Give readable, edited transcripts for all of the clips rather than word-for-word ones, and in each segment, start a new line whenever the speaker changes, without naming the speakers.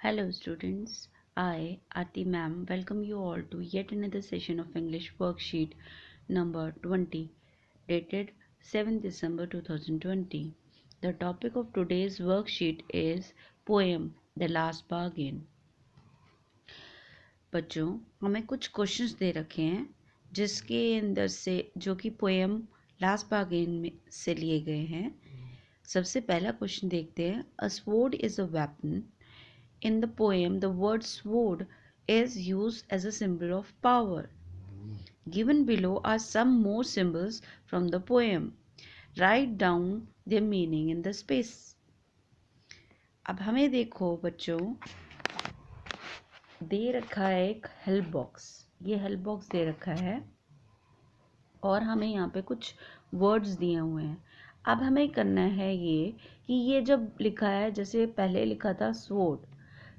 Hello students, I, Aarti ma'am, welcome you all to yet another session of English worksheet number 20 dated 7 December 2020. The topic of today's worksheet is poem The Last Bargain. बच्चों, हमें कुछ questions दे रखे हैं जिसके अंदर से जो कि पोएम लास्ट बार्गेन में से लिए गए हैं। सबसे पहला क्वेश्चन देखते हैं। A sword is a weapon. In the poem, the word sword is used as a symbol of power. Given below are some more symbols from the poem. Write down their meaning in the space. अब हमें देखो बच्चों, दे रखा है एक help box. ये help box दे रखा है और हमें यहाँ पे कुछ वर्ड्स दिए हुए हैं। अब हमें करना है ये कि ये जब लिखा है, जैसे पहले लिखा था स्वॉर्ड।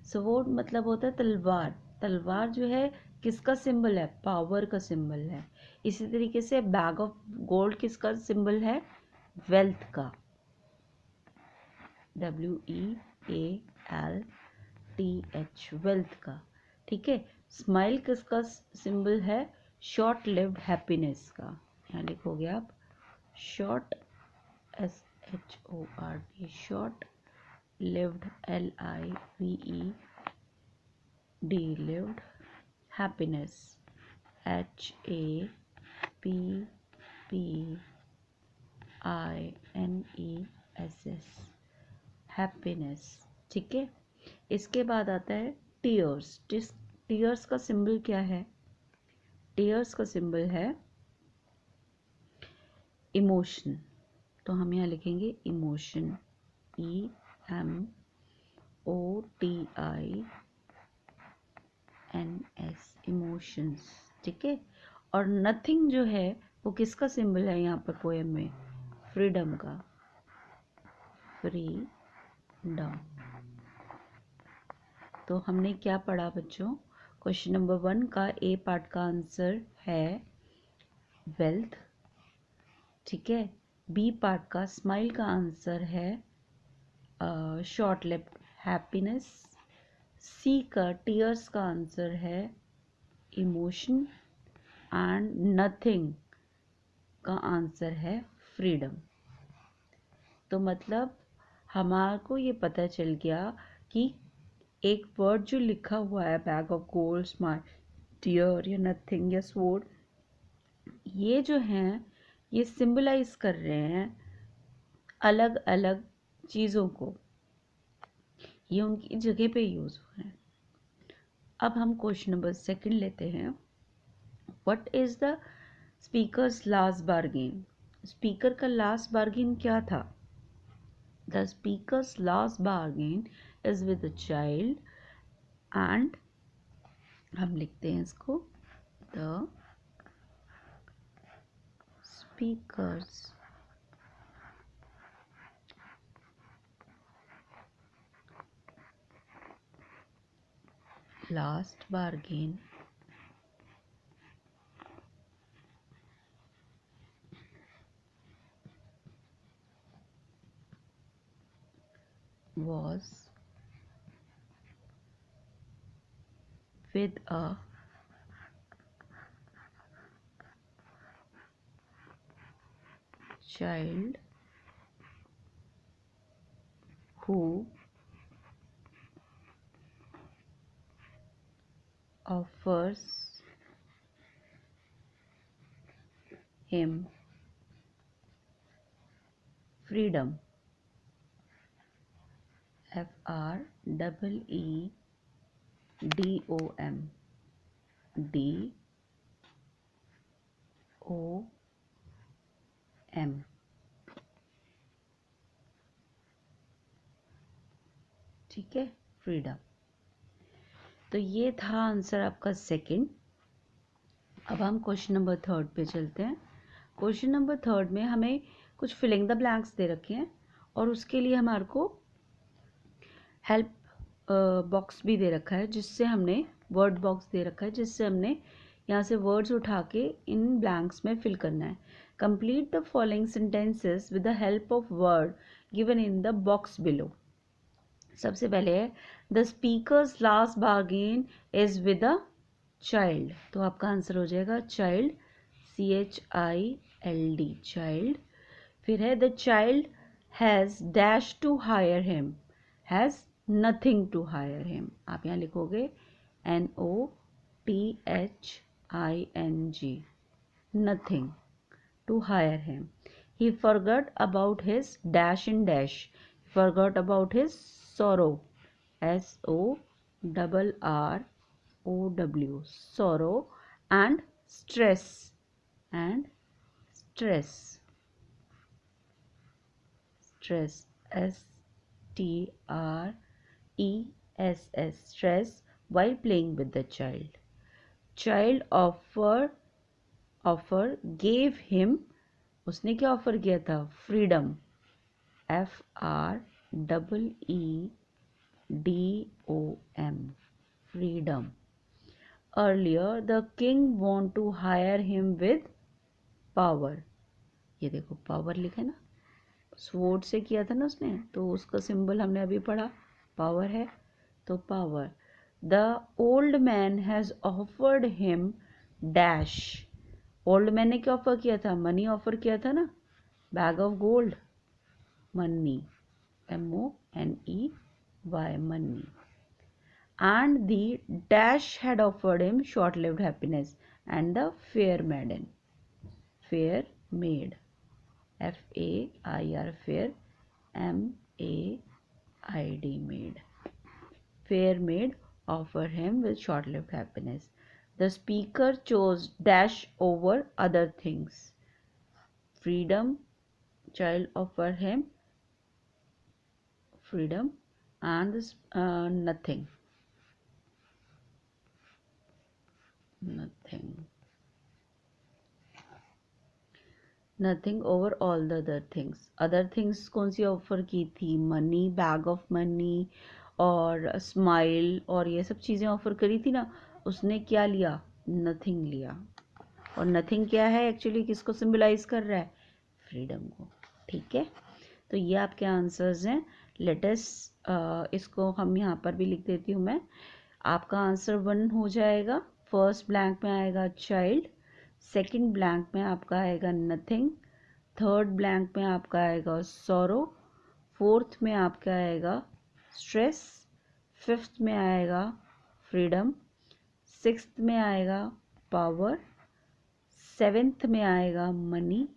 स्वॉर्ड मतलब होता है तलवार। तलवार जो है किसका सिंबल है? पावर का सिंबल है। इसी तरीके से बैग ऑफ गोल्ड किसका सिंबल है? वेल्थ का, WEALTH, वेल्थ का। ठीक है। स्माइल किसका सिंबल है? शॉर्ट लिव्ड हैप्पीनेस का। यहाँ लिखोगे आप short, SHORT, short lived, LIVED, lived happiness, HAPPINESS, happiness. ठीक है। इसके बाद आता है टीयर्स। टीयर्स का सिंबल क्या है? टीयर्स का सिंबल है इमोशन। तो हम यहाँ लिखेंगे इमोशन, EMOTINS, इमोशंस। ठीक है। और नथिंग जो है वो किसका सिंबल है यहाँ पर पोएम में? फ्रीडम का, फ्रीडम। तो हमने क्या पढ़ा बच्चों? क्वेश्चन नंबर 1 का ए पार्ट का आंसर है वेल्थ। ठीक है। बी पार्ट का स्माइल का आंसर है शॉर्ट लिव्ड हैप्पीनेस। सी का टीयर्स का आंसर है इमोशन एंड नथिंग का आंसर है फ्रीडम। तो मतलब हमारे को ये पता चल गया कि एक वर्ड जो लिखा हुआ है bag of gold, smile, tear या नथिंग या स्वॉर्ड, ये जो हैं ये सिंबलाइज कर रहे हैं अलग अलग चीज़ों को। ये उनकी जगह पे यूज़ हो रहे हैं। अब हम क्वेश्चन नंबर 2 लेते हैं। What is the speakers last bargain? Speaker का लास्ट बार्गेन क्या था? The speakers last bargain is with a child and हम लिखते हैं इसको the speakers last bargain was with a child who offers him freedom, FREEDOM, DOM। ठीक है, freedom. तो ये था आंसर आपका 2। अब हम क्वेश्चन नंबर 3 पे चलते हैं। क्वेश्चन नंबर 3 में हमें कुछ फिलिंग द ब्लैंक्स दे रखे हैं और उसके लिए हमारे को हेल्प बॉक्स भी दे रखा है, जिससे हमने वर्ड बॉक्स दे रखा है, जिससे हमने यहाँ से वर्ड्स उठा के इन ब्लैंक्स में फिल करना है। Complete the following sentences with the help of word given in the box below. सबसे पहले है the speakers last bargain is with a child, तो आपका आंसर हो जाएगा चाइल्ड, CHILD, चाइल्ड। फिर है the child has dash to hire him, has nothing to hire him, आप यहाँ लिखोगे NOTHING, nothing to hire him. He forgot about his dash and dash. Forgot about his sorrow. SORROW. Sorrow and stress. And stress. Stress. STRESS. Stress while playing with the child. Child offer gave him, उसने क्या offer किया था? Freedom, FREEDOM, freedom. Earlier the king want to hire him with power, ये देखो power लिखा है ना, sword से किया था ना उसने, तो उसका सिंबल हमने अभी पढ़ा, पावर है, तो power. The old man has offered him dash, old man ने क्या ऑफर किया था? मनी ऑफर किया था ना, bag of gold, money, MONEY, money. And the dash had offered him short-lived happiness, and the fair maiden, fair maid, FAIR, fair, MAID, maid, fair maid offered him with short-lived happiness. The speaker chose dash over other things. Freedom, child offered him freedom, and this, nothing, nothing over all the other things. Other things कौन सी offer की थी? Money, bag of money और smile और ये सब चीज़ें offer करी थी ना, उसने क्या लिया? नथिंग लिया। और नथिंग क्या है एक्चुअली, किसको सिंबलाइज कर रहा है? फ्रीडम को। ठीक है, तो ये आपके आंसर्स हैं। लेटेस्ट इसको हम यहाँ पर भी लिख देती हूँ मैं। आपका आंसर 1 हो जाएगा, फर्स्ट ब्लैंक में आएगा चाइल्ड, सेकंड ब्लैंक में आपका आएगा नथिंग, थर्ड ब्लैंक में आपका आएगा सॉरो, फोर्थ में आपका आएगा स्ट्रेस, फिफ्थ में आएगा फ्रीडम, सिक्स्थ में आएगा पावर, सेवेंथ में आएगा मनी,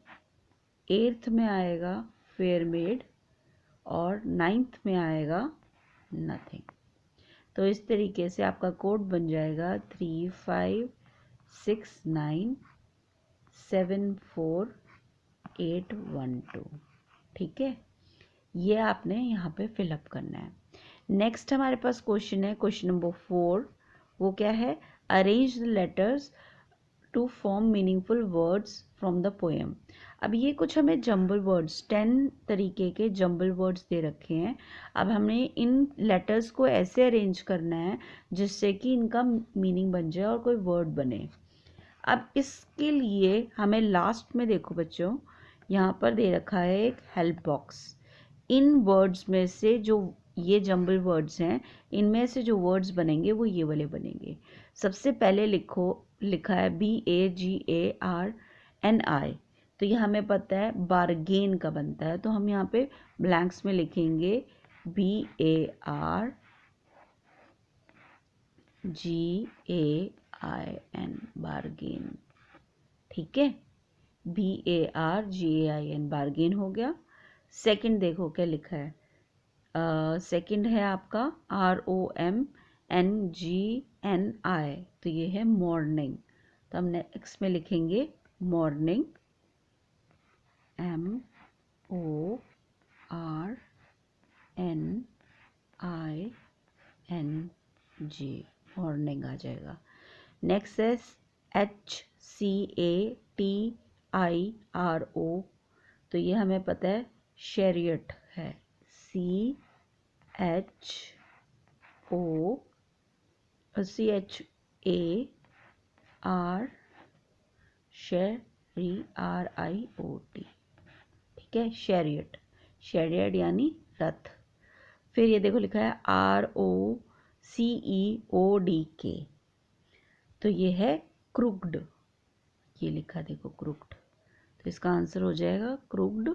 एट्थ में आएगा फेयर मेड और नाइन्थ में आएगा नथिंग। तो इस तरीके से आपका कोड बन जाएगा 3569748112। ठीक है, ये आपने यहाँ पे फिलअप करना है। नेक्स्ट हमारे पास क्वेश्चन है, क्वेश्चन नंबर 4। वो क्या है? Arrange the letters to form meaningful words from the poem. अब ये कुछ हमें जंबल वर्ड्स, 10 तरीके के जंबल वर्ड्स दे रखे हैं। अब हमने इन लेटर्स को ऐसे अरेंज करना है जिससे कि इनका मीनिंग बन जाए और कोई वर्ड बने। अब इसके लिए हमें लास्ट में देखो बच्चों, यहाँ पर दे रखा है एक हेल्प बॉक्स। इन वर्ड्स में से जो ये जंबल वर्ड्स हैं, इनमें से जो वर्ड्स बनेंगे वो ये वाले बनेंगे। सबसे पहले लिखा है BAGARNI, तो ये हमें पता है बारगेन का बनता है, तो हम यहाँ पे ब्लैंक्स में लिखेंगे BARGAIN, बारगेन। ठीक है, BARGAIN, बारगेन हो गया। सेकंड देखो क्या लिखा है, सेकंड है आपका ROMNGNI, तो ये है मॉर्निंग, तो हम नेक्स्ट में लिखेंगे मॉर्निंग, MORNING, मॉर्निंग आ जाएगा। नेक्स्ट है CHATIRO, तो ये हमें पता है शैरियट है, CHARIOT, ठीक है, शैरियट, शैरियट यानी रथ। फिर ये देखो लिखा है ROCEODK, तो ये है क्रुक्ड, ये लिखा देखो क्रुक्ड, तो इसका आंसर हो जाएगा क्रुक्ड।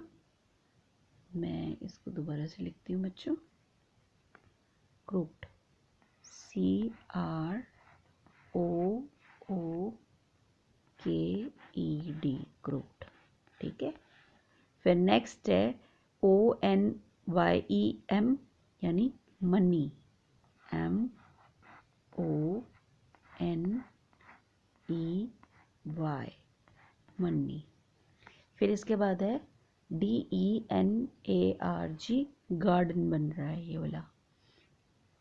मैं इसको दोबारा से लिखती हूँ बच्चों, क्रुक्ड, CROOKED, क्रुक्ड। ठीक है। फिर नेक्स्ट है ONYEM यानी मनी, MONEY, मनी। फिर इसके बाद है DENARG, गार्डन बन रहा है ये वाला,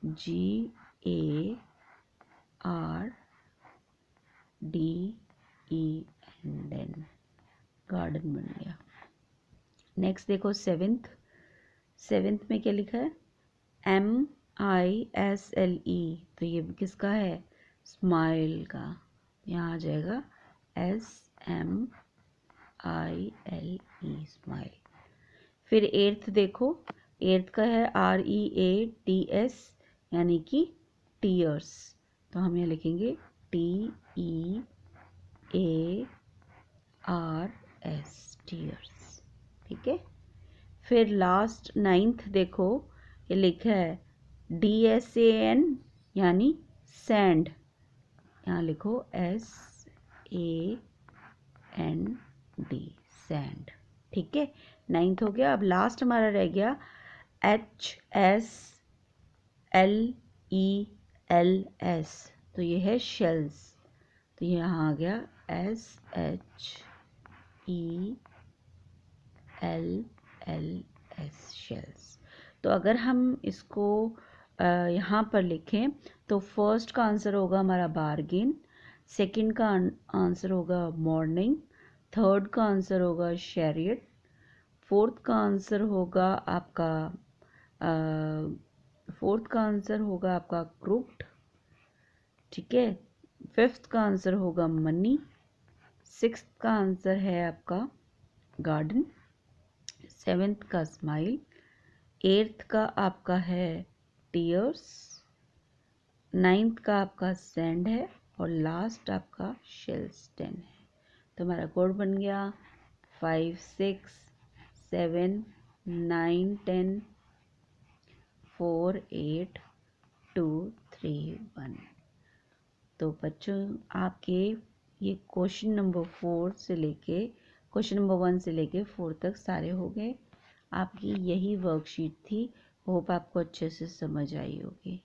GARDEN, गार्डन बन गया। नेक्स्ट देखो सेवेंथ में क्या लिखा है, MISLE, तो ये किसका है, स्माइल का, यहाँ आ जाएगा SMILE, स्माइल। फिर एट्थ देखो, एट्थ का है REATS यानी कि टीयर्स, तो हम यहाँ लिखेंगे TEARS, टीयर्स। ठीक है। फिर लास्ट नाइन्थ देखो, ये लिखा है DSAN यानी सैंड, यहाँ लिखो SAND, सैंड। ठीक है, नाइन्थ हो गया। अब लास्ट हमारा रह गया HSLELS, तो ये है शेल्स, तो यहाँ आ गया SHELLS, शेल्स। तो अगर हम इसको यहाँ पर लिखें तो फर्स्ट का आंसर होगा हमारा बार्गेन, सेकंड का आंसर होगा मॉर्निंग, थर्ड का आंसर होगा शैरियट, फोर्थ का आंसर होगा आपका क्रुक्ड। ठीक है। फिफ्थ का आंसर होगा मनी, सिक्स्थ का आंसर है आपका गार्डन, सेवेंथ का स्माइल, एट्थ का आपका है टीयर्स, नाइन्थ का आपका सैंड है, और लास्ट आपका शेल्स 10 है। तो हमारा कोड बन गया 5 6 7 9 10 4 8 2 3 1। तो बच्चों आपके ये क्वेश्चन नंबर 1 से लेके 4 तक सारे हो गए। आपकी यही वर्कशीट थी, होप आपको अच्छे से समझ आई होगी।